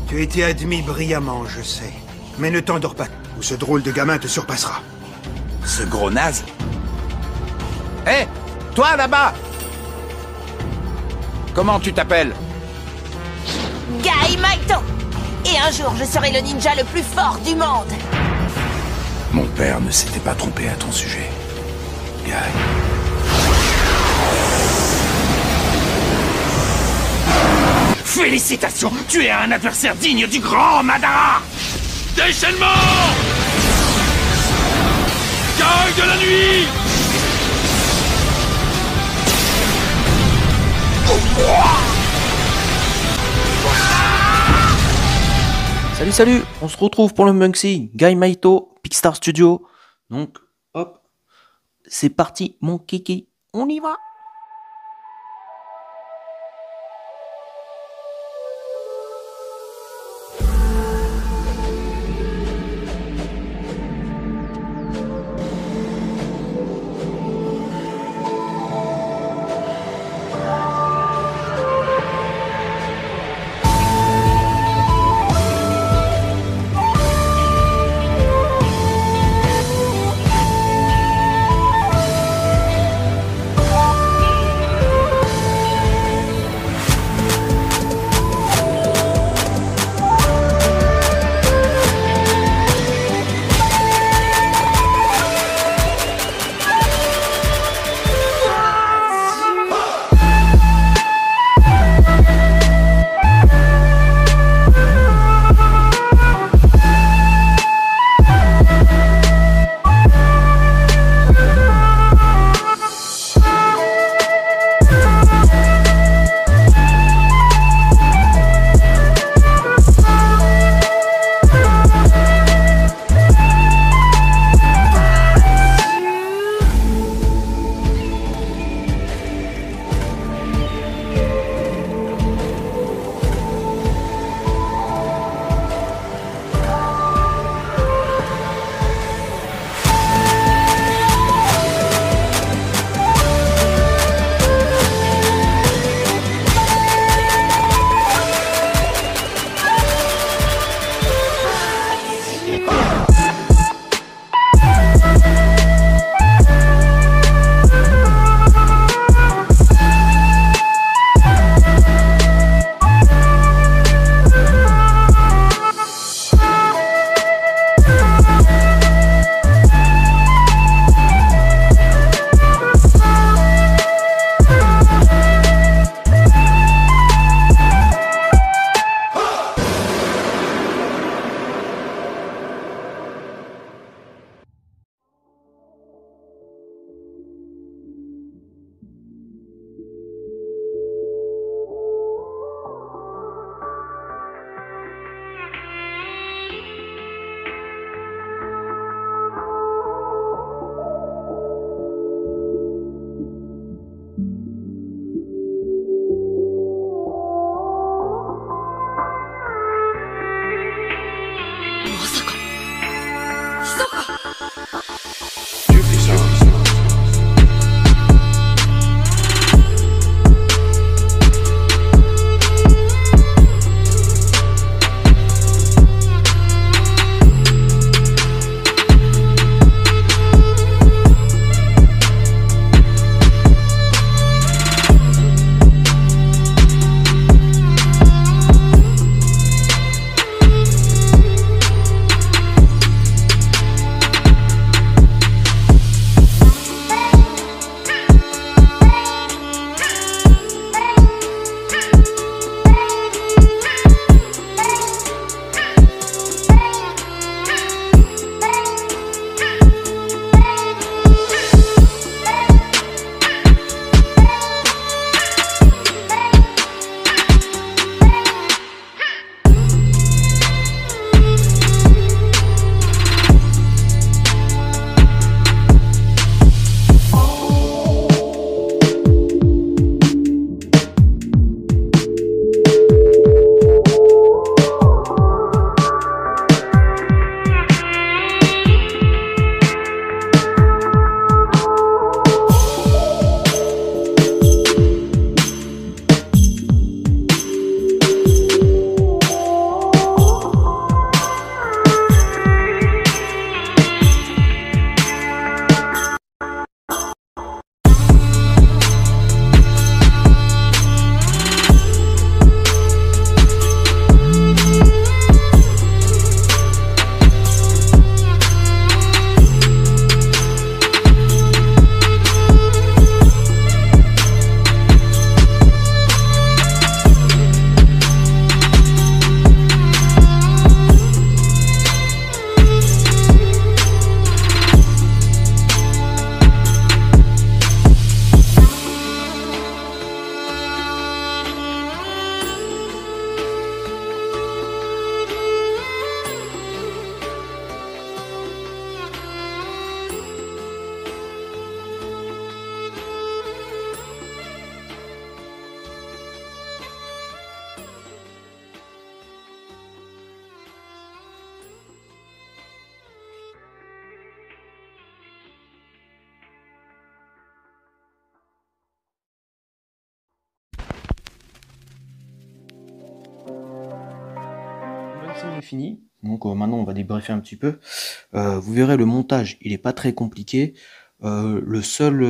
Tu as été admis brillamment, je sais. Mais ne t'endors pas, ou ce drôle de gamin te surpassera. Ce gros naze. Hé, toi là-bas! Comment tu t'appelles? Gai Maito! Et un jour, je serai le ninja le plus fort du monde! Mon père ne s'était pas trompé à ton sujet. Gai. Félicitations, tu es un adversaire digne du grand Madara! Déchaînement! Gai de la nuit! Salut, on se retrouve pour le Munksy, Gai Maito, Picstar Studio. Donc, hop, c'est parti mon kiki, on y va. l'unboxing est fini. Donc maintenant on va débriefer un petit peu. Vous verrez le montage, il est pas très compliqué. Le seul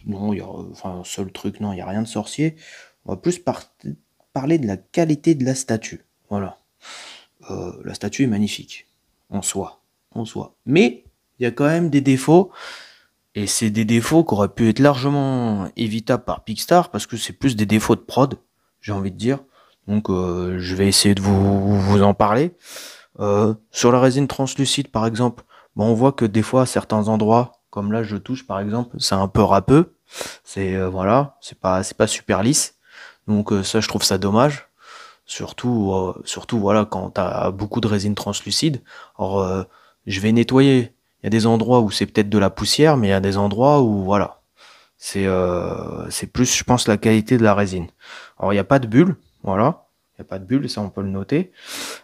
non, seul truc, non, il n'y a rien de sorcier. On va plus parler de la qualité de la statue. Voilà. La statue est magnifique. En soi. Mais, il y a quand même des défauts. Et c'est des défauts qui auraient pu être largement évitables par Pixar, parce que c'est plus des défauts de prod, j'ai envie de dire. Donc, je vais essayer de vous en parler. Sur la résine translucide, par exemple, bon, on voit que des fois, à certains endroits, comme là, je touche, par exemple, c'est un peu râpeux. C'est voilà, c'est pas super lisse. Donc ça, je trouve ça dommage. Surtout voilà, quand t'as beaucoup de résine translucide. Alors, je vais nettoyer. Il y a des endroits où c'est peut-être de la poussière, mais il y a des endroits où voilà, c'est plus, je pense, la qualité de la résine. Alors, il n'y a pas de bulle, voilà. Il n'y a pas de bulle, ça on peut le noter.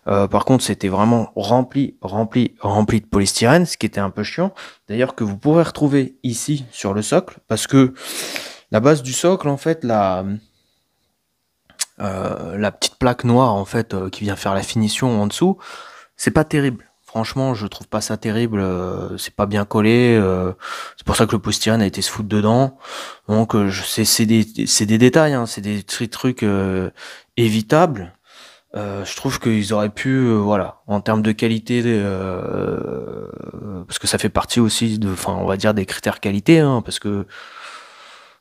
Par contre, c'était vraiment rempli de polystyrène, ce qui était un peu chiant. D'ailleurs, que vous pourrez retrouver ici sur le socle, parce que la base du socle, en fait, la petite plaque noire, en fait, qui vient faire la finition en dessous, c'est pas terrible. Franchement, je trouve pas ça terrible. C'est pas bien collé. C'est pour ça que le polystyrène a été se foutre dedans. Donc, c'est des détails, hein, c'est des trucs évitables. Je trouve qu'ils auraient pu, voilà, en termes de qualité, parce que ça fait partie aussi on va dire des critères qualité, hein, parce que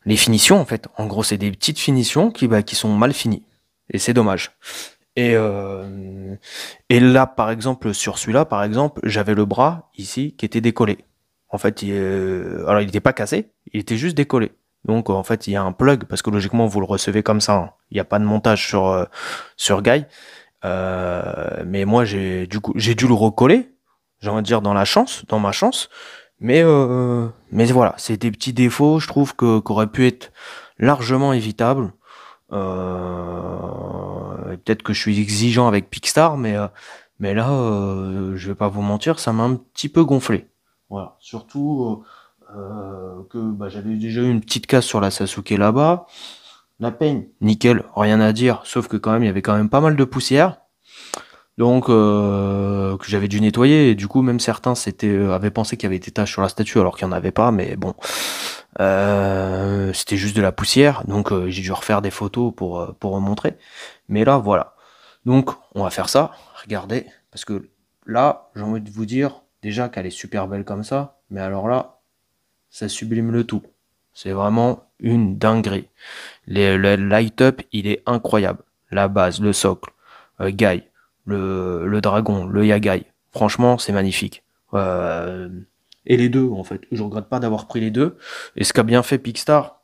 les finitions, en fait, en gros, c'est des petites finitions qui sont mal finies, et c'est dommage. Et là, par exemple, sur celui-là, par exemple, j'avais le bras ici qui était décollé. En fait, alors il n'était pas cassé, il était juste décollé. Donc en fait, il y a un plug parce que logiquement vous le recevez comme ça, hein. Il n'y a pas de montage sur Guy. Mais moi j'ai dû le recoller, j'ai envie de dire dans ma chance. Mais voilà, c'est des petits défauts, je trouve qu'auraient pu être largement évitables. Et peut-être que je suis exigeant avec Pixar, mais là, je vais pas vous mentir, ça m'a un petit peu gonflé. Voilà, surtout que j'avais déjà eu une petite casse sur la Sasuke là-bas. La peigne, nickel, rien à dire, sauf que quand même, il y avait quand même pas mal de poussière. Donc, que j'avais dû nettoyer, et du coup, même certains avaient pensé qu'il y avait des taches sur la statue, alors qu'il n'y en avait pas, mais bon. C'était juste de la poussière, donc j'ai dû refaire des photos pour montrer. Mais là, voilà. Donc, on va faire ça. Regardez, parce que là, j'ai envie de vous dire déjà qu'elle est super belle comme ça, mais alors là, ça sublime le tout. C'est vraiment une dinguerie. Le light-up, il est incroyable. La base, le socle, Guy, le dragon, le Yagai. Franchement, c'est magnifique. Et les deux, en fait. Je regrette pas d'avoir pris les deux. Et ce qu'a bien fait Pixar,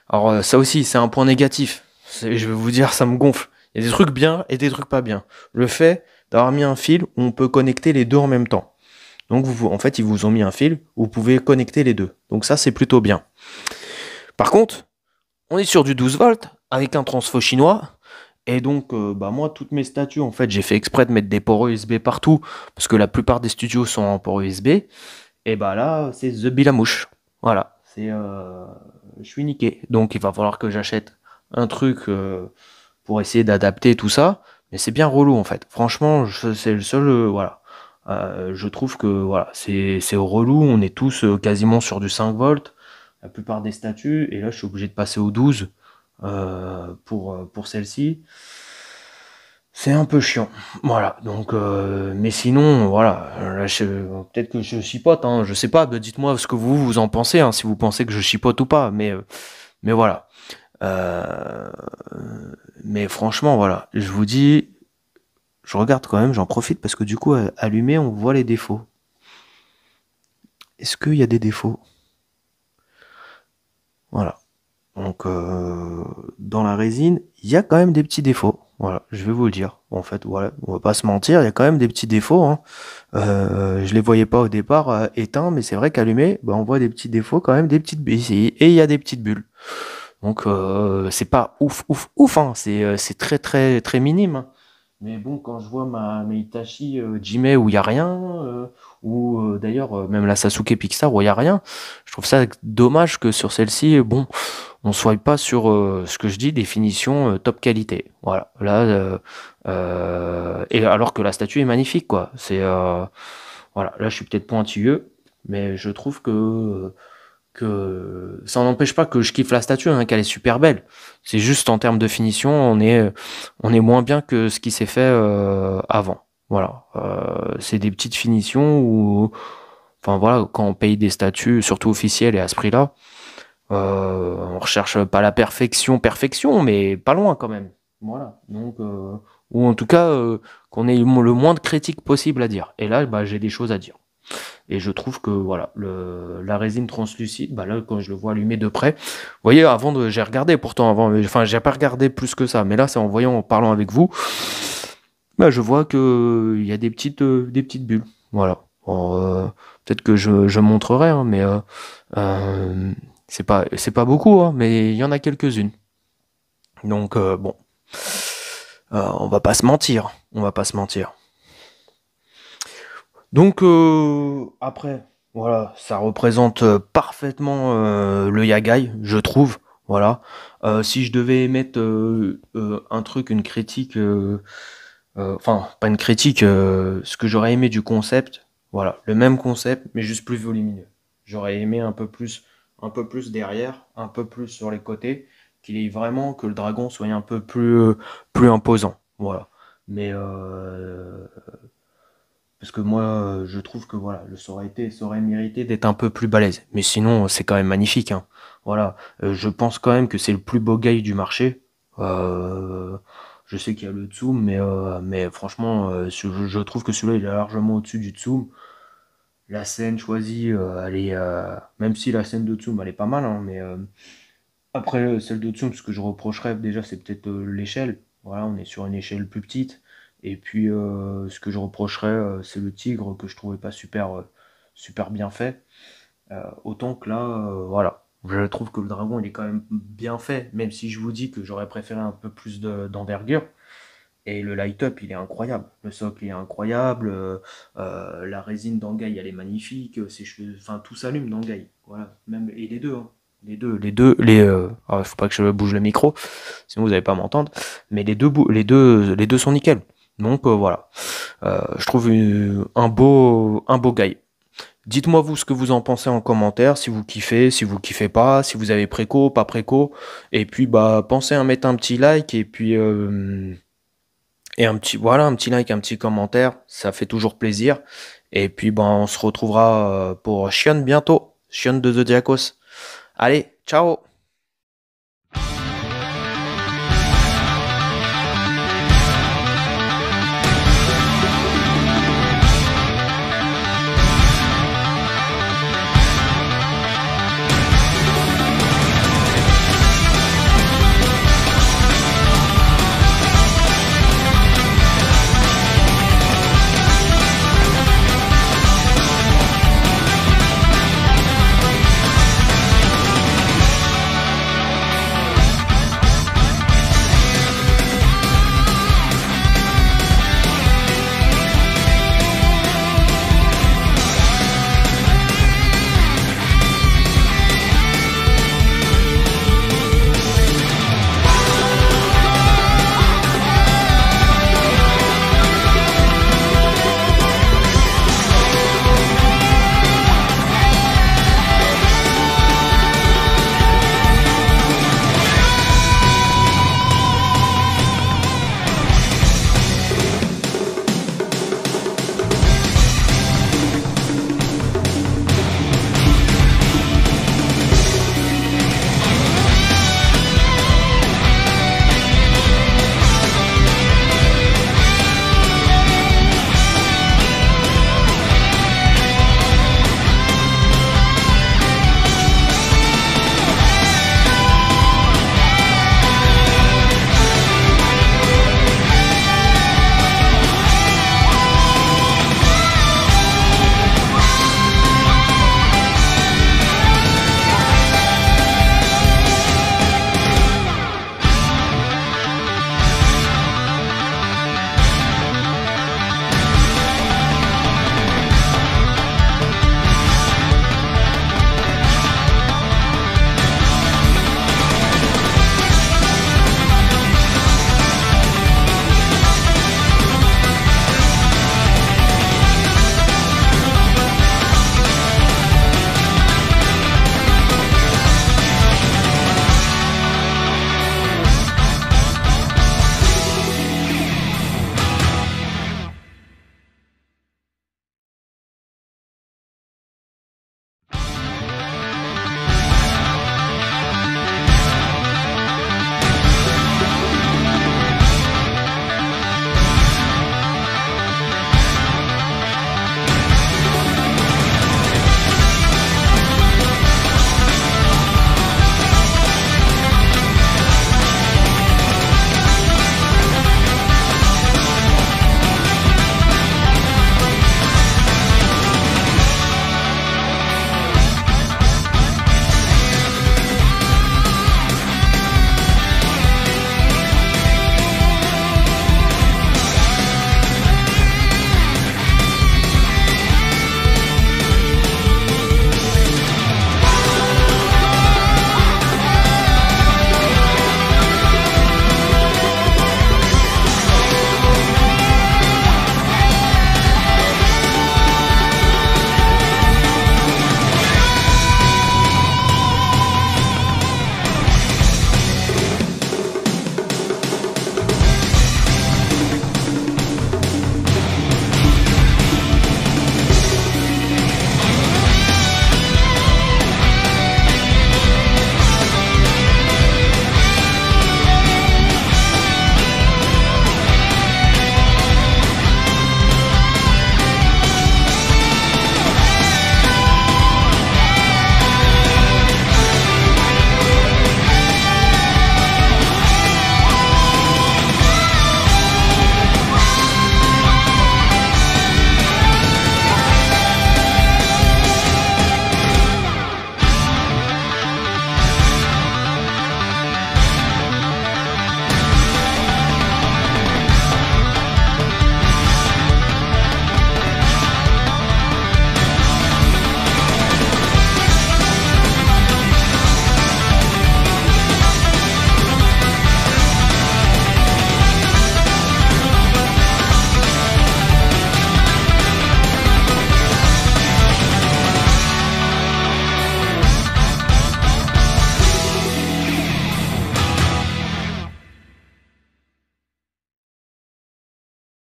alors ça aussi, c'est un point négatif. Je vais vous dire, ça me gonfle. Il y a des trucs bien et des trucs pas bien. Le fait d'avoir mis un fil où on peut connecter les deux en même temps. Donc en fait, ils vous ont mis un fil où vous pouvez connecter les deux. Donc ça, c'est plutôt bien. Par contre, on est sur du 12 volts avec un transfo chinois. Et donc, moi, toutes mes statues, en fait, j'ai fait exprès de mettre des ports USB partout, parce que la plupart des studios sont en port USB. Et là, c'est The Bilamouche. Voilà, je suis niqué. Donc, il va falloir que j'achète un truc pour essayer d'adapter tout ça. Mais c'est bien relou, en fait. Franchement, c'est le seul, voilà. Je trouve que, voilà, c'est relou. On est tous quasiment sur du 5 volts, la plupart des statues. Et là, je suis obligé de passer au 12. Pour celle-ci, c'est un peu chiant. Voilà, donc mais sinon, voilà, peut-être que je chipote, hein, je sais pas, dites-moi ce que vous en pensez, hein, si vous pensez que je chipote ou pas, mais voilà. Mais franchement, voilà, je vous dis, je regarde quand même, j'en profite parce que du coup, allumé, on voit les défauts. Est-ce qu'il y a des défauts? Voilà. Donc, dans la résine, il y a quand même des petits défauts. Voilà, je vais vous le dire. En fait, voilà, on va pas se mentir, il y a quand même des petits défauts, hein. Je les voyais pas au départ éteints, mais c'est vrai qu'allumé, on voit des petits défauts quand même, des petites bulles. Et il y a des petites bulles. Donc, c'est pas ouf, hein. C'est très, très, très minime, hein. Mais bon, quand je vois mes Itachi Jime où il y a rien, ou d'ailleurs même la Sasuke Pixar où il y a rien, je trouve ça dommage que sur celle-ci, bon, on swipe pas sur ce que je dis, des finitions top qualité. Voilà. Là, et alors que la statue est magnifique, quoi. C'est voilà. Là, je suis peut-être pointilleux, mais je trouve que ça n'empêche pas que je kiffe la statue, hein, qu'elle est super belle. C'est juste en termes de finition, on est moins bien que ce qui s'est fait avant. Voilà. C'est des petites finitions où, enfin voilà, quand on paye des statues, surtout officielles et à ce prix-là, on recherche pas la perfection, mais pas loin quand même. Voilà. Donc, ou en tout cas, qu'on ait le moins de critiques possible à dire. Et là, bah, j'ai des choses à dire. Et je trouve que voilà, la résine translucide, bah là, quand je le vois allumé de près, vous voyez, j'ai regardé pourtant avant, enfin, j'ai pas regardé plus que ça, mais là, c'est en voyant, en parlant avec vous, bah, je vois que il y a des petites bulles. Voilà. Alors, peut-être que je montrerai, hein, mais euh, c'est pas beaucoup, hein, mais il y en a quelques-unes. Donc bon, on va pas se mentir, on va pas se mentir. Donc après, voilà, ça représente parfaitement le Yagai, je trouve. Voilà. Si je devais émettre un truc, une critique, enfin pas une critique, ce que j'aurais aimé du concept, voilà, le même concept, mais juste plus volumineux. J'aurais aimé un peu plus derrière, un peu plus sur les côtés, qu'il ait vraiment que le dragon soit un peu plus imposant. Voilà. Mais parce que moi, je trouve que voilà, ça aurait mérité d'être un peu plus balèze. Mais sinon, c'est quand même magnifique, hein. Voilà. Je pense quand même que c'est le plus beau guy du marché. Je sais qu'il y a le Tsum, mais franchement, je trouve que celui-là, il est largement au-dessus du Tsum. La scène choisie, elle est, même si la scène de Tsum, elle est pas mal, hein, mais après, celle de Tsum, ce que je reprocherais déjà, c'est peut-être l'échelle. Voilà, on est sur une échelle plus petite. Et puis, ce que je reprocherais, c'est le tigre que je trouvais pas super bien fait. Autant que là, voilà. Je trouve que le dragon, il est quand même bien fait, même si je vous dis que j'aurais préféré un peu plus d'envergure. Et le light-up, il est incroyable. Le socle, il est incroyable. La résine d'Angai, elle est magnifique. Ses cheveux, enfin, tout s'allume d'Angai. Voilà. Même, et les deux, hein. Faut pas que je bouge le micro, sinon vous n'allez pas m'entendre. Mais les deux sont nickel. Donc voilà. Je trouve un beau guy. Dites-moi vous ce que vous en pensez en commentaire, si vous kiffez pas, si vous avez préco, pas préco. Et puis bah pensez à mettre un petit like et puis un petit like, un petit commentaire, ça fait toujours plaisir. Et puis bah on se retrouvera pour Shion bientôt, Shion de Zodiacos. Allez, ciao!